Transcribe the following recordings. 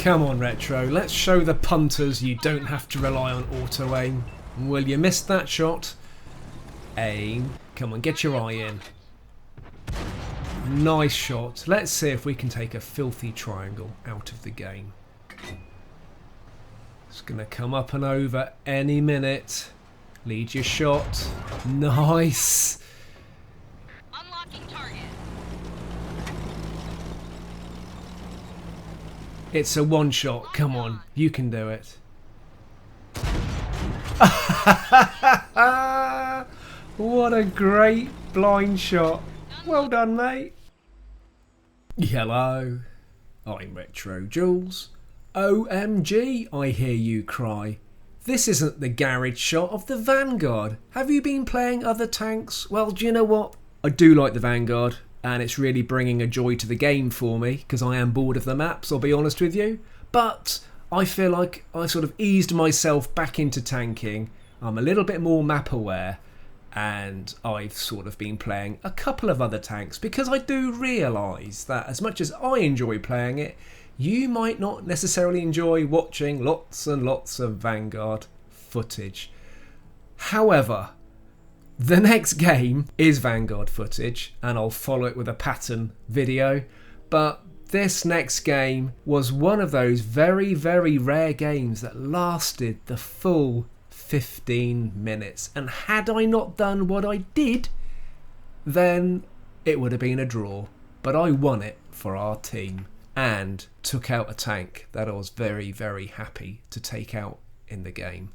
Come on, Retro, let's show the punters you don't have to rely on auto-aim. Will you miss that shot? Aim. Come on, get your eye in. Nice shot. Let's see if we can take a filthy triangle out of the game. It's going to come up and over any minute. Lead your shot. Nice. Unlocking target. It's a one shot. Come on, you can do it. What a great blind shot. Well done, mate. Hello. I'm RetroJules. OMG, I hear you cry. This isn't the garage shot of the Vanguard. Have you been playing other tanks? Well, do you know what? I do like the Vanguard, and it's really bringing a joy to the game for me, because I am bored of the maps, I'll be honest with you. But I feel like I sort of eased myself back into tanking. I'm a little bit more map aware, and I've sort of been playing a couple of other tanks, because I do realise that as much as I enjoy playing it, you might not necessarily enjoy watching lots and lots of Vanguard footage. However, the next game is Vanguard footage, and I'll follow it with a Patton video, but this next game was one of those very, very rare games that lasted the full 15 minutes, and had I not done what I did, then it would have been a draw. But I won it for our team and took out a tank that I was very, very happy to take out in the game.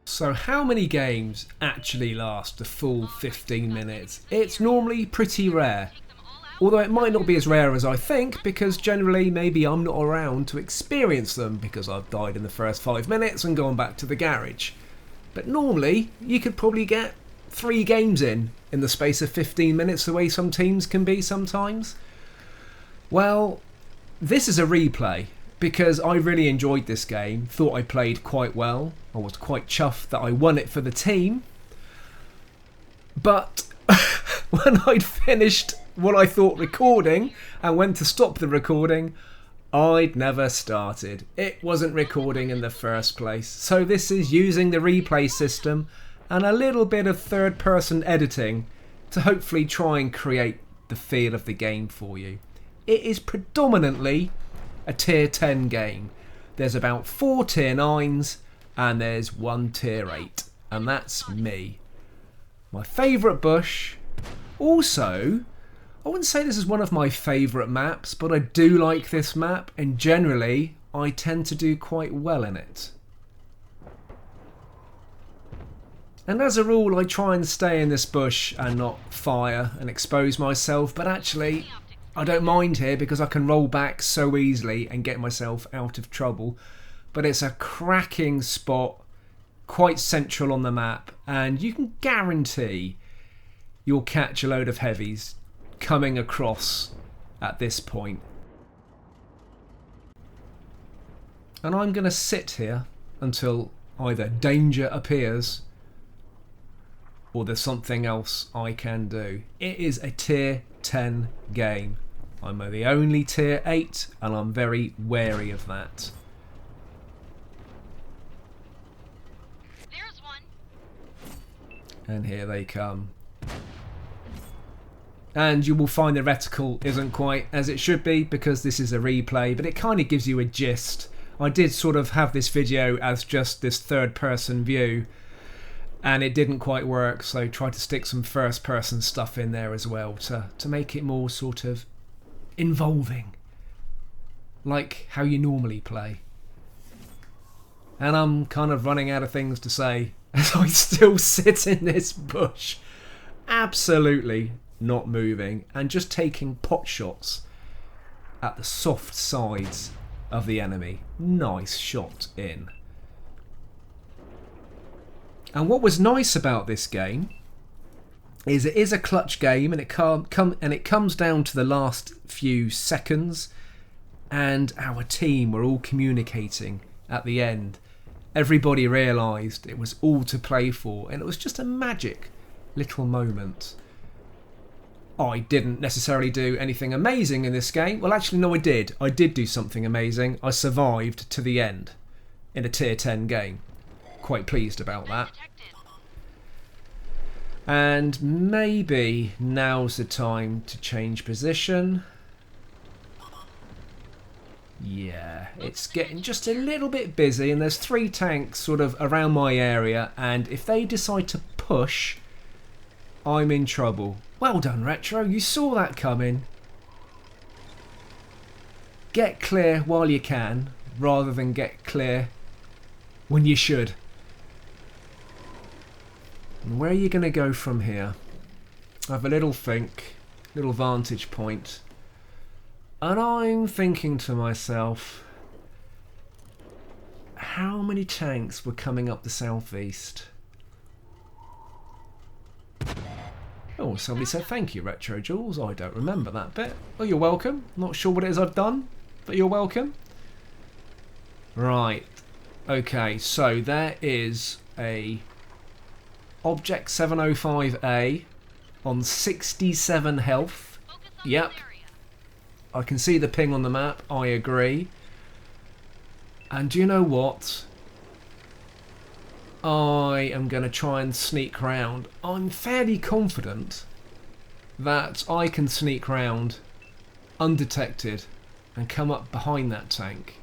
So how many games actually last the full 15 minutes? It's normally pretty rare. Although it might not be as rare as I think, because generally maybe I'm not around to experience them because I've died in the first 5 minutes and gone back to the garage. But normally you could probably get 3 games in the space of 15 minutes, the way some teams can be sometimes. Well, this is a replay because I really enjoyed this game, thought I played quite well. I was quite chuffed that I won it for the team. But when I'd finished what I thought recording and went to stop the recording, I'd never started. It wasn't recording in the first place. So this is using the replay system and a little bit of third-person editing to hopefully try and create the feel of the game for you. It is predominantly a tier 10 game. There's about 4 tier 9s and there's 1 tier 8, and that's me. My favourite bush. Also, I wouldn't say this is one of my favourite maps, but I do like this map, and generally I tend to do quite well in it. And as a rule I try and stay in this bush and not fire and expose myself, but actually I don't mind here because I can roll back so easily and get myself out of trouble. But it's a cracking spot, quite central on the map, and you can guarantee you'll catch a load of heavies coming across at this point. And I'm going to sit here until either danger appears or there's something else I can do. It is a tier 10 game. I'm the only tier 8 and I'm very wary of that. There's one. And here they come. And you will find the reticle isn't quite as it should be because this is a replay, but it kind of gives you a gist. I did sort of have this video as just this third person view and it didn't quite work, so I tried to stick some first person stuff in there as well to make it more sort of involving, like how you normally play. And I'm kind of running out of things to say as I still sit in this bush, absolutely not moving and just taking pot shots at the soft sides of the enemy. Nice shot in. And what was nice about this game is it is a clutch game, and it comes down to the last few seconds, and our team were all communicating at the end. Everybody realised it was all to play for, and it was just a magic little moment. I didn't necessarily do anything amazing in this game. Well, actually, no, I did. I did do something amazing. I survived to the end in a tier 10 game. Quite pleased about that. And maybe now's the time to change position. Yeah, it's getting just a little bit busy, and there's 3 tanks sort of around my area, and if they decide to push, I'm in trouble. Well done, Retro, you saw that coming. Get clear while you can, rather than get clear when you should. And where are you going to go from here? Have a little think, little vantage point. And I'm thinking to myself, how many tanks were coming up the southeast? Oh, somebody said thank you, RetroJules. I don't remember that bit. Oh, you're welcome. Not sure what it is I've done, but you're welcome. Right. Okay, so there is a Object 705A on 67 health. Yep. I can see the ping on the map. I agree. And do you know what? I am going to try and sneak round. I'm fairly confident that I can sneak round undetected and come up behind that tank.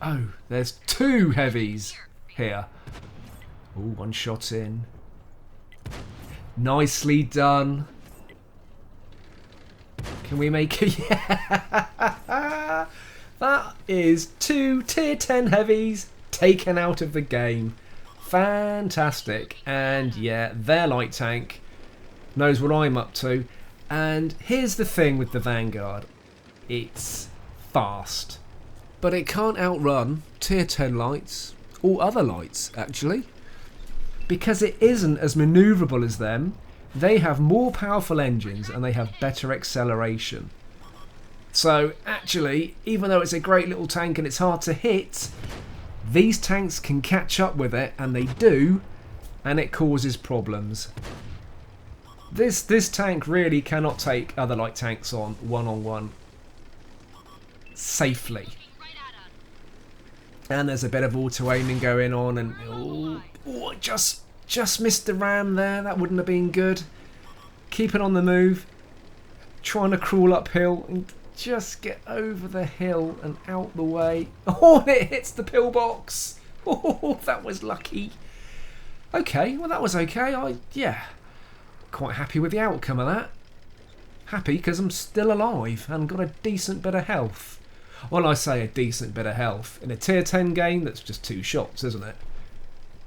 Oh, there's 2 heavies here. Oh, 1 shot in. Nicely done. Can we make it? Yeah. That is 2 tier 10 heavies taken out of the game. Fantastic. And yeah, their light tank knows what I'm up to. And here's the thing with the Vanguard. It's fast. But it can't outrun tier 10 lights, or other lights actually, because it isn't as manoeuvrable as them. They have more powerful engines and they have better acceleration. So actually, even though it's a great little tank and it's hard to hit, these tanks can catch up with it, and they do, and it causes problems. This tank really cannot take other light tanks on one safely. And there's a bit of auto-aiming going on, and oh, just missed the ram there. That wouldn't have been good. Keeping on the move, trying to crawl uphill and just get over the hill and out the way. Oh, and it hits the pillbox. Oh, that was lucky. Okay, well that was okay. Yeah, quite happy with the outcome of that. Happy because I'm still alive and got a decent bit of health. Well, I say a decent bit of health. In a tier 10 game, that's just 2 shots, isn't it?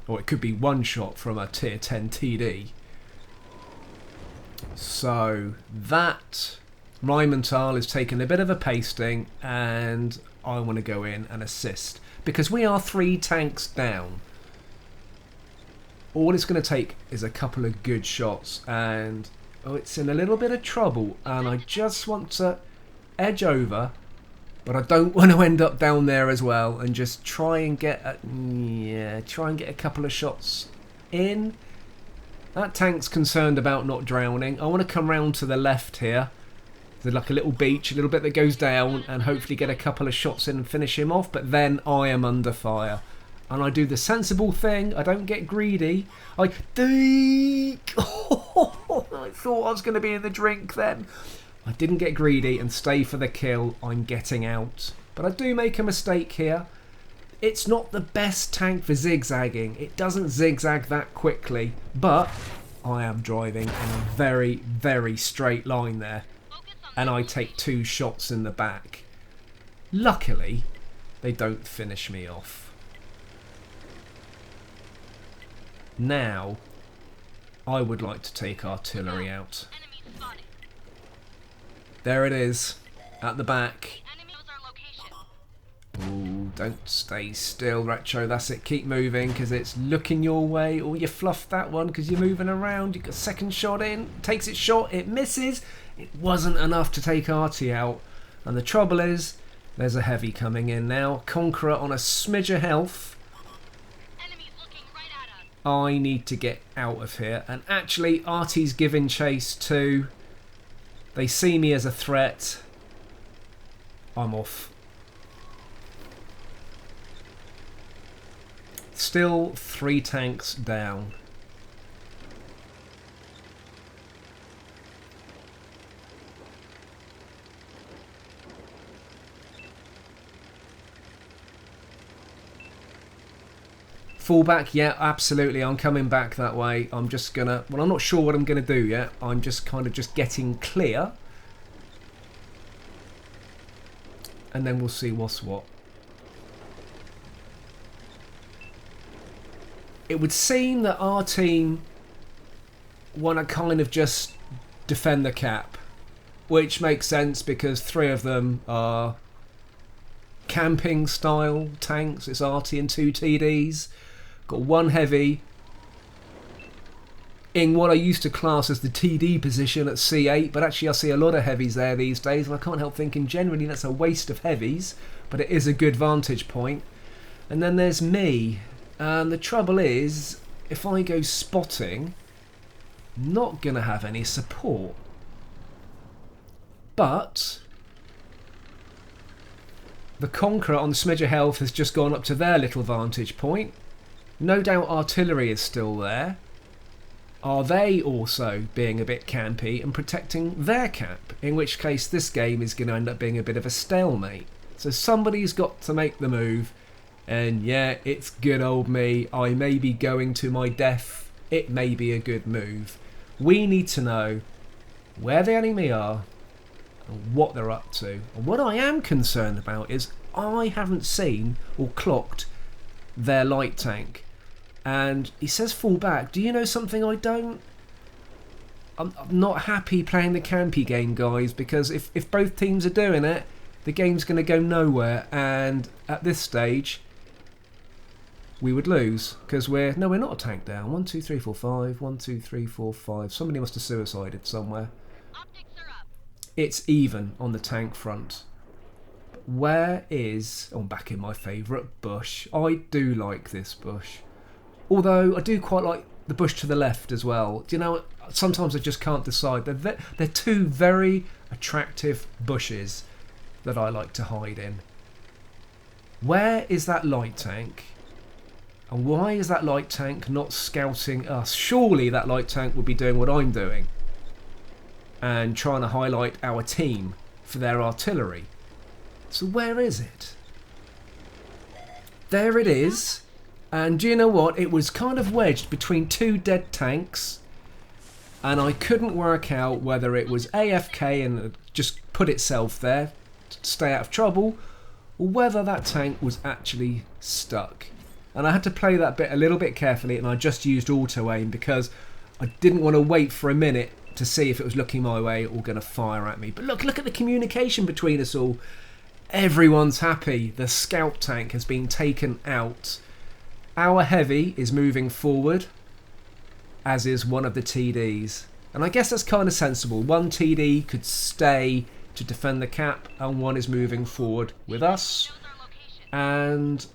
Or it could be 1 shot from a tier 10 TD. So, that Rheinmetall is taking a bit of a pasting, and I want to go in and assist. Because we are 3 tanks down. All it's going to take is a couple of good shots, and it's in a little bit of trouble, and I just want to edge over. But I don't want to end up down there as well, and just try and get a couple of shots in. That tank's concerned about not drowning. I want to come round to the left here. There's like a little beach, a little bit that goes down, and hopefully get a couple of shots in and finish him off. But then I am under fire, and I do the sensible thing. I don't get greedy. I thought I was going to be in the drink then. I didn't get greedy and stay for the kill. I'm getting out. But I do make a mistake here. It's not the best tank for zigzagging. It doesn't zigzag that quickly. But I am driving in a very, very straight line there. And I take 2 shots in the back. Luckily, they don't finish me off. Now, I would like to take artillery out. There it is, at the back. Ooh, Don't stay still, Retro. That's it. Keep moving because it's looking your way. Or you fluffed that one because you're moving around. You got second shot in. Takes it shot. It misses. It wasn't enough to take Artie out. And the trouble is, there's a heavy coming in now. Conqueror on a smidge of health. Enemies looking right at us. I need to get out of here. And actually, Artie's giving chase too. They see me as a threat. I'm off. Still 3 tanks down. Fall back, yeah, absolutely. I'm coming back that way. I'm just gonna, well, I'm not sure what I'm gonna do yet. I'm just kind of just getting clear. And then we'll see what's what. It would seem that our team want to kind of just defend the cap, which makes sense because 3 of them are camping style tanks. It's Artie and 2 TDs. Got 1 heavy in what I used to class as the TD position at C8, but actually I see a lot of heavies there these days, and I can't help thinking generally that's a waste of heavies, but it is a good vantage point. And then there's me. And the trouble is, if I go spotting, I'm not going to have any support. But the Conqueror on the smidge of health has just gone up to their little vantage point. No doubt artillery is still there. Are they also being a bit campy and protecting their cap? In which case this game is going to end up being a bit of a stalemate. So somebody's got to make the move. And yeah, it's good old me. I may be going to my death. It may be a good move. We need to know where the enemy are and what they're up to. And what I am concerned about is I haven't seen or clocked their light tank. And he says fall back. Do you know something I don't? I'm not happy playing the campy game, guys, because if both teams are doing it, the game's going to go nowhere. And at this stage, we would lose because we're not a tank down. 1, 2, 3, 4, 5. 1, 2, 3, 4, 5. Somebody must have suicided somewhere. Optics are up. It's even on the tank front. Where is? Oh, I'm back in my favourite bush. I do like this bush. Although I do quite like the bush to the left as well. Do you know, sometimes I just can't decide. They're 2 very attractive bushes that I like to hide in. Where is that light tank? And why is that light tank not scouting us? Surely that light tank would be doing what I'm doing and trying to highlight our team for their artillery. So where is it? There it is. And do you know what? It was kind of wedged between 2 dead tanks, and I couldn't work out whether it was AFK and just put itself there to stay out of trouble, or whether that tank was actually stuck. And I had to play that bit a little bit carefully, and I just used auto aim because I didn't want to wait for a minute to see if it was looking my way or going to fire at me. But look at the communication between us all. Everyone's happy. The scout tank has been taken out. Our heavy is moving forward, as is one of the TDs. And I guess that's kind of sensible. 1 TD could stay to defend the cap, and 1 is moving forward with us. Knows our location. And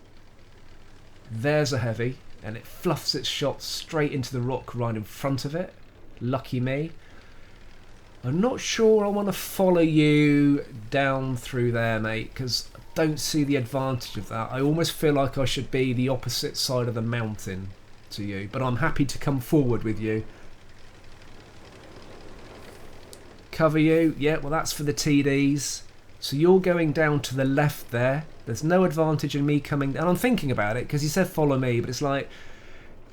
there's a heavy, and it fluffs its shot straight into the rock right in front of it. Lucky me. I'm not sure I want to follow you down through there, mate, because I don't see the advantage of that. I almost feel like I should be the opposite side of the mountain to you, but I'm happy to come forward with you. Cover you. Yeah, well, that's for the TDs. So you're going down to the left there. There's no advantage in me coming down. I'm thinking about it because he said follow me, but it's like,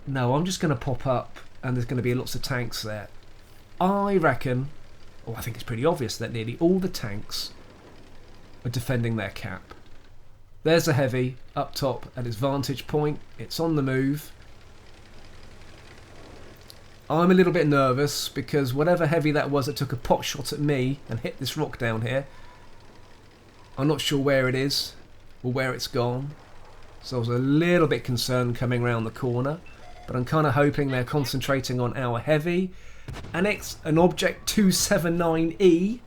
no, I'm just going to pop up and there's going to be lots of tanks there. I reckon, I think it's pretty obvious that nearly all the tanks are defending their cap. There's a heavy up top at its vantage point. It's on the move. I'm a little bit nervous because whatever heavy that was that took a pot shot at me and hit this rock down here, I'm not sure where it is or where it's gone. So I was a little bit concerned coming around the corner, but I'm kind of hoping they're concentrating on our heavy. And it's an Object 279E,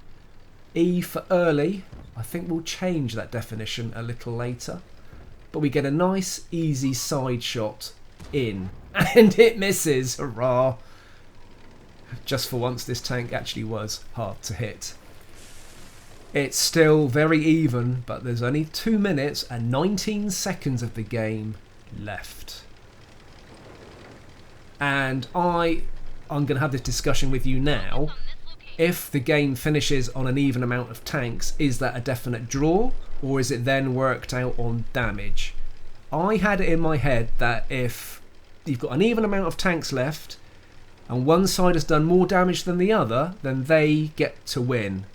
E for early. I think we'll change that definition a little later. But we get a nice easy side shot in, and it misses. Hurrah! Just for once this tank actually was hard to hit. It's still very even, but there's only 2 minutes and 19 seconds of the game left. And I'm going to have this discussion with you now. If the game finishes on an even amount of tanks, is that a definite draw, or is it then worked out on damage? I had it in my head that if you've got an even amount of tanks left and one side has done more damage than the other, then they get to win.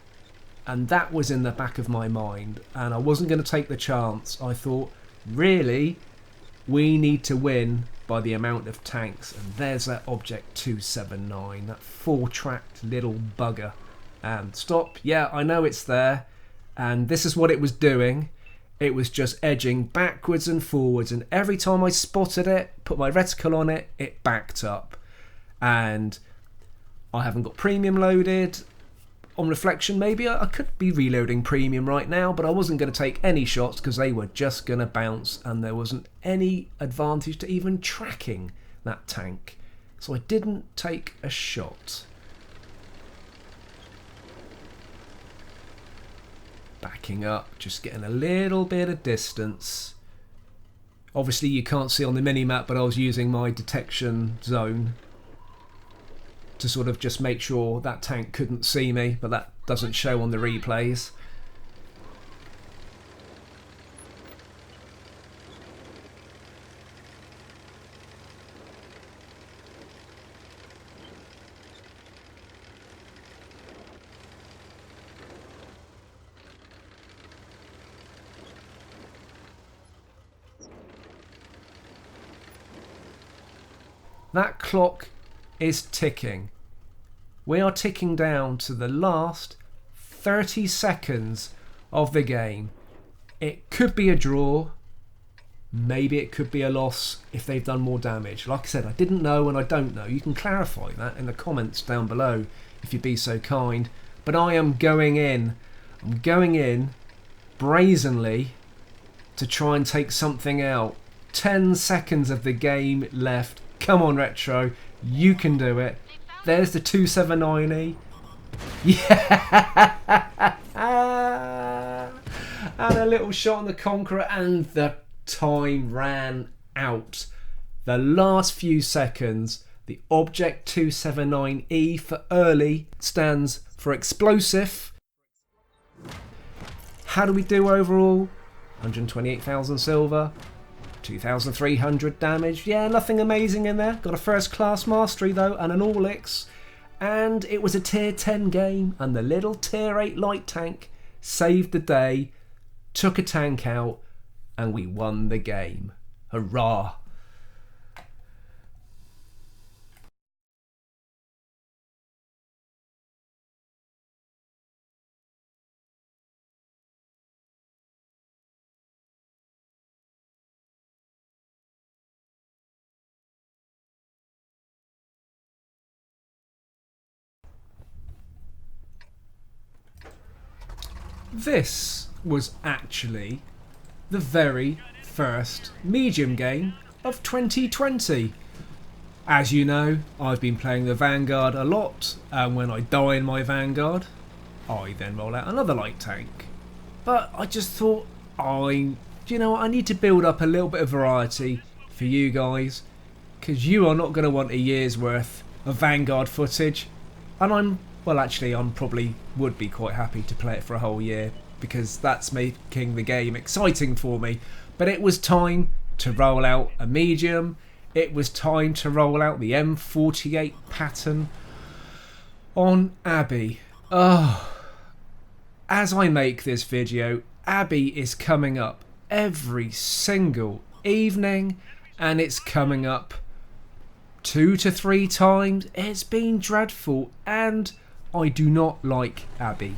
And that was in the back of my mind, and I wasn't going to take the chance. I thought, really, we need to win by the amount of tanks. And there's that Object 279, that 4-tracked little bugger. And stop, yeah, I know it's there, and this is what it was doing. It was just edging backwards and forwards, and every time I spotted it, put my reticle on it, it backed up. And I haven't got premium loaded. On reflection, maybe I could be reloading premium right now, but I wasn't going to take any shots because they were just going to bounce, and there wasn't any advantage to even tracking that tank. So I didn't take a shot. Backing up, just getting a little bit of distance. Obviously you can't see on the mini-map, but I was using my detection zone to sort of just make sure that tank couldn't see me, but that doesn't show on the replays. That clock is ticking. We are ticking down to the last 30 seconds of the game. It could be a draw. Maybe it could be a loss if they've done more damage. Like I said, I didn't know and I don't know. You can clarify that in the comments down below if you'd be so kind. But I am going in. I'm going in brazenly to try and take something out. 10 seconds of the game left. Come on, Retro. You can do it. There's the 279E. Yeah! And a little shot on the Conqueror, and the time ran out. The last few seconds, the Object 279E for early stands for explosive. How do we do overall? 128,000 silver. 2,300 damage. Yeah, nothing amazing in there. Got a first class mastery though, and an Orlix. And it was a tier 10 game, and the little tier 8 light tank saved the day, took a tank out, and we won the game. Hurrah! This was actually the very first medium game of 2020. As you know, I've been playing the Vanguard a lot, and when I die in my Vanguard, I then roll out another light tank. But I just thought, you know what, I need to build up a little bit of variety for you guys, because you are not going to want a year's worth of Vanguard footage, and I'm probably would be quite happy to play it for a whole year, because that's making the game exciting for me. But it was time to roll out a medium. It was time to roll out the M48 Patton on Abbey. Oh, as I make this video, Abbey is coming up every single evening, and it's coming up 2 to 3 times. It's been dreadful, and I do not like Abbey.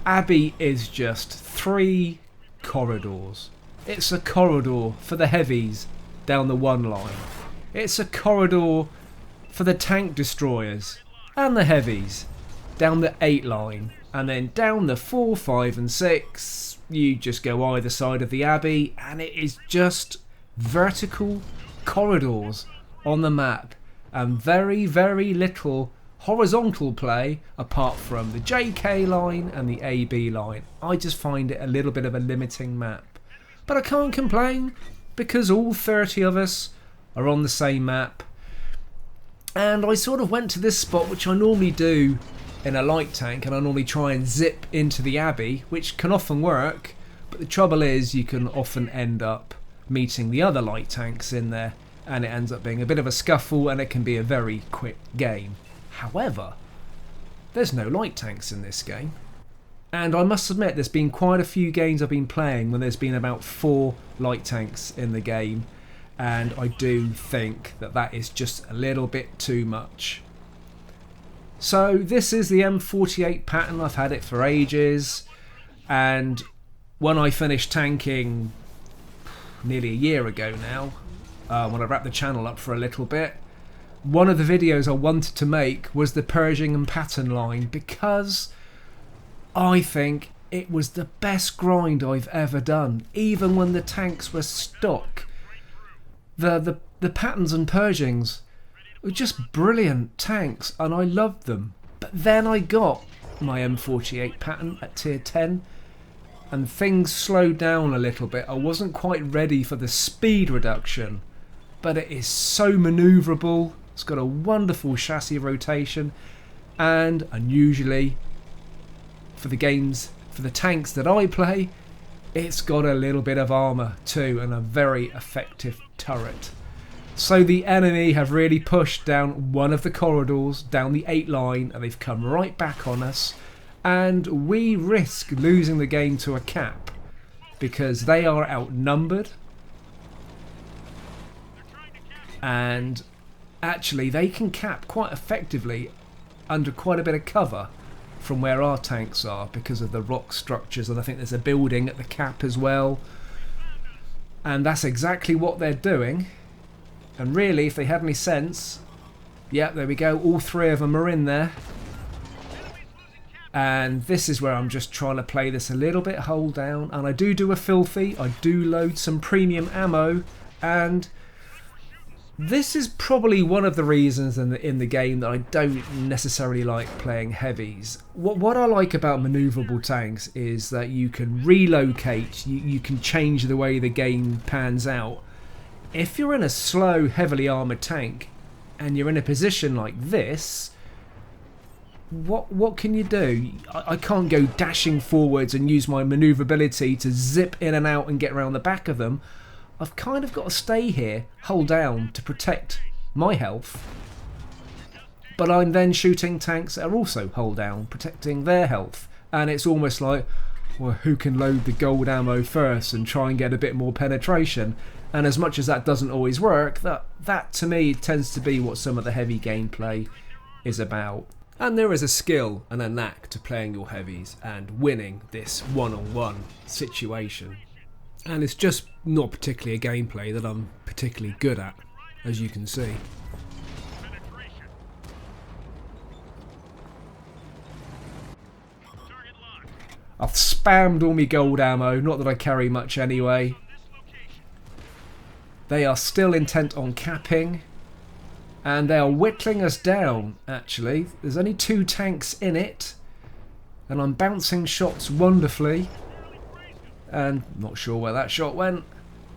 Abbey is just 3 corridors. It's a corridor for the heavies down the 1 line. It's a corridor for the tank destroyers and the heavies down the 8 line. And then down the 4, 5 and 6, you just go either side of the Abbey, and it is just vertical corridors on the map and very, very little horizontal play apart from the JK line and the AB line. I just find it a little bit of a limiting map. But I can't complain because all 30 of us are on the same map. And I sort of went to this spot, which I normally do in a light tank, and I normally try and zip into the Abbey, which can often work, but the trouble is you can often end up meeting the other light tanks in there, and it ends up being a bit of a scuffle, and it can be a very quick game. However, there's no light tanks in this game, and I must admit there's been quite a few games I've been playing when there's been about 4 light tanks in the game, and I do think that that is just a little bit too much. So this is the M48 Patton. I've had it for ages, and when I finished tanking nearly a year ago now, when I wrapped the channel up for a little bit, one of the videos I wanted to make was the Pershing and Patton line, because I think it was the best grind I've ever done, even when the tanks were stock. The Pattons and Pershings were just brilliant tanks, and I loved them. But then I got my M48 Patton at tier 10, and things slowed down a little bit. I wasn't quite ready for the speed reduction, but it is so manoeuvrable. It's got a wonderful chassis rotation, and unusually for the tanks that I play, it's got a little bit of armour too, and a very effective turret. So the enemy have really pushed down one of the corridors, down the 8 line, and they've come right back on us, and we risk losing the game to a cap because they are outnumbered, and actually they can cap quite effectively under quite a bit of cover from where our tanks are because of the rock structures, and I think there's a building at the cap as well, and that's exactly what they're doing. And really, if they had any sense, yeah, there we go, all 3 of them are in there. And this is where I'm just trying to play this a little bit hold down, and I do a filthy, I do load some premium ammo, and this is probably one of the reasons in the game that I don't necessarily like playing heavies. What I like about manoeuvrable tanks is that you can relocate, you can change the way the game pans out. If you're in a slow, heavily armoured tank and you're in a position like this, what can you do? I can't go dashing forwards and use my manoeuvrability to zip in and out and get around the back of them. I've kind of got to stay here, hold down to protect my health, but I'm then shooting tanks that are also hold down, protecting their health, and it's almost like, well, who can load the gold ammo first and try and get a bit more penetration? And as much as that doesn't always work, that to me tends to be what some of the heavy gameplay is about. And there is a skill and a knack to playing your heavies and winning this one-on-one situation. And it's just not particularly a gameplay that I'm particularly good at, as you can see. I've spammed all my gold ammo, not that I carry much anyway. They are still intent on capping, and they are whittling us down, actually. There's only 2 tanks in it, and I'm bouncing shots wonderfully, and not sure where that shot went,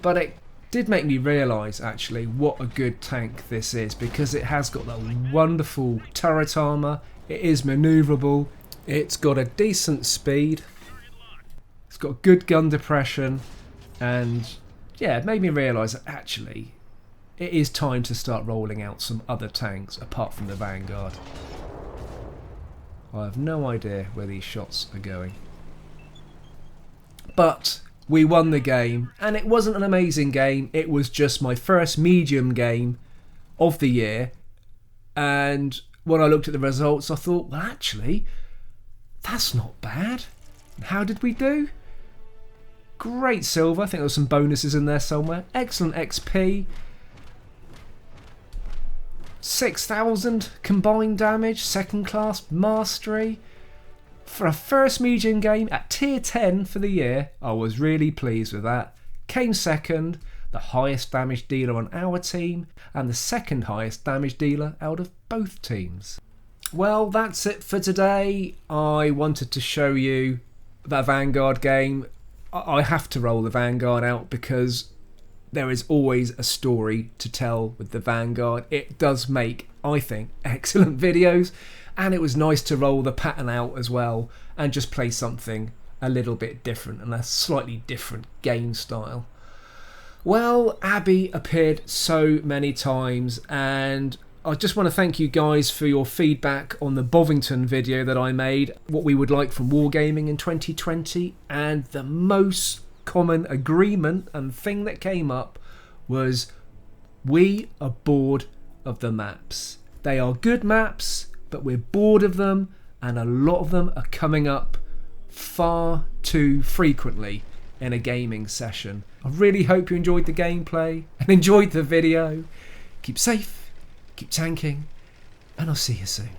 but it did make me realise, actually, what a good tank this is, because it has got that wonderful turret armour, it is manoeuvrable, it's got a decent speed, it's got good gun depression, and yeah, it made me realise that actually it is time to start rolling out some other tanks apart from the Vanguard. I have no idea where these shots are going. But we won the game, and it wasn't an amazing game, it was just my first medium game of the year, and when I looked at the results I thought, well actually, that's not bad. How did we do? Great silver. I think there were some bonuses in there somewhere. Excellent XP. 6,000 combined damage. Second class mastery. For a first medium game at tier 10 for the year, I was really pleased with that. Came second, the highest damage dealer on our team, and the second highest damage dealer out of both teams. Well, that's it for today. I wanted to show you that Vanguard game. I have to roll the Vanguard out because there is always a story to tell with the Vanguard. It does make, I think, excellent videos. And it was nice to roll the Patton out as well and just play something a little bit different and a slightly different game style. Well, Abbey appeared so many times, and I just want to thank you guys for your feedback on the Bovington video that I made, what we would like from wargaming in 2020, and the most common agreement and thing that came up was we are bored of the maps. They are good maps, but we're bored of them, and a lot of them are coming up far too frequently in a gaming session. I really hope you enjoyed the gameplay and enjoyed the video. Keep safe, keep tanking, and I'll see you soon.